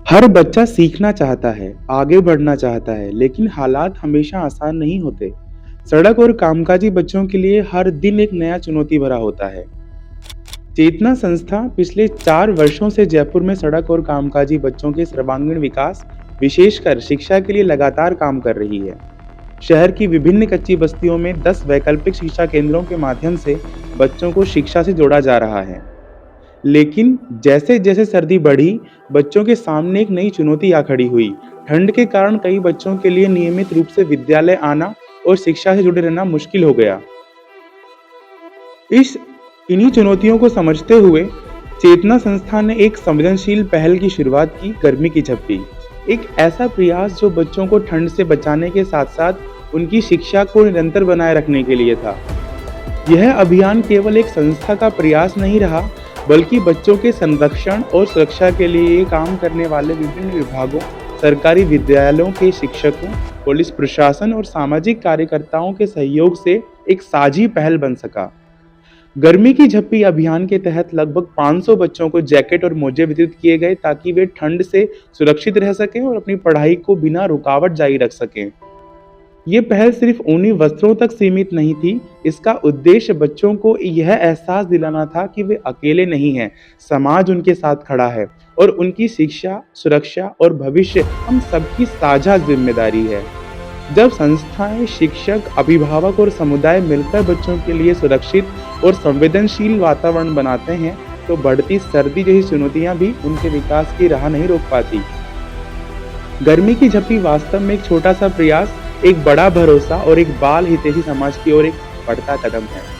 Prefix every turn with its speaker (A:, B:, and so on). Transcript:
A: हर बच्चा सीखना चाहता है, आगे बढ़ना चाहता है, लेकिन हालात हमेशा आसान नहीं होते। सड़क और कामकाजी बच्चों के लिए हर दिन एक नया चुनौती भरा होता है। चेतना संस्था पिछले 4 वर्षों से जयपुर में सड़क और कामकाजी बच्चों के सर्वांगीण विकास, विशेषकर शिक्षा के लिए लगातार काम कर रही है। शहर की विभिन्न कच्ची बस्तियों में 10 वैकल्पिक शिक्षा केंद्रों के माध्यम से बच्चों को शिक्षा से जोड़ा जा रहा है। लेकिन जैसे-जैसे सर्दी बढ़ी, बच्चों के सामने एक नई चुनौती आ खड़ी हुई। ठंड के कारण कई बच्चों के लिए नियमित रूप से विद्यालय आना और शिक्षा से जुड़े रहना मुश्किल हो गया। इस इन्हीं चुनौतियों को समझते हुए चेतना संस्था ने एक संवेदनशील पहल की शुरुआत की, गर्मी की झप्पी। एक ऐसा प्रयास जो बच्चों को ठंड से बचाने के साथ-साथ उनकी शिक्षा को निरंतर बनाए रखने के लिए था। यह अभियान केवल एक संस्था का प्रयास नहीं रहा, बल्कि बच्चों के संरक्षण और सुरक्षा के लिए काम करने वाले विभिन्न विभागों, सरकारी विद्यालयों के शिक्षकों, पुलिस प्रशासन और सामाजिक कार्यकर्ताओं के सहयोग से एक साझी पहल बन सका। गर्मी की झप्पी अभियान के तहत लगभग 500 बच्चों को जैकेट और मोजे वितरित किए गए ताकि वे ठंड से सुरक्षित रह सकें और अपनी पढ़ाई को बिना रुकावट जारी रख सकें। ये पहल सिर्फ ऊनी वस्त्रों तक सीमित नहीं थी, इसका उद्देश्य बच्चों को यह एहसास दिलाना था कि वे अकेले नहीं हैं, समाज उनके साथ खड़ा है और उनकी शिक्षा, सुरक्षा और भविष्य हम सबकी साझा जिम्मेदारी है। जब संस्थाएं, शिक्षक, अभिभावक और समुदाय मिलकर बच्चों के लिए सुरक्षित और संवेदनशील वातावरण बनाते हैं, तो बढ़ती सर्दी जैसी चुनौतियां भी उनके विकास की राह नहीं रोक पाती। गर्मी की झप्पी वास्तव में एक छोटा सा प्रयास, एक बड़ा भरोसा और एक बाल हितैषी समाज की ओर एक बढ़ता कदम है।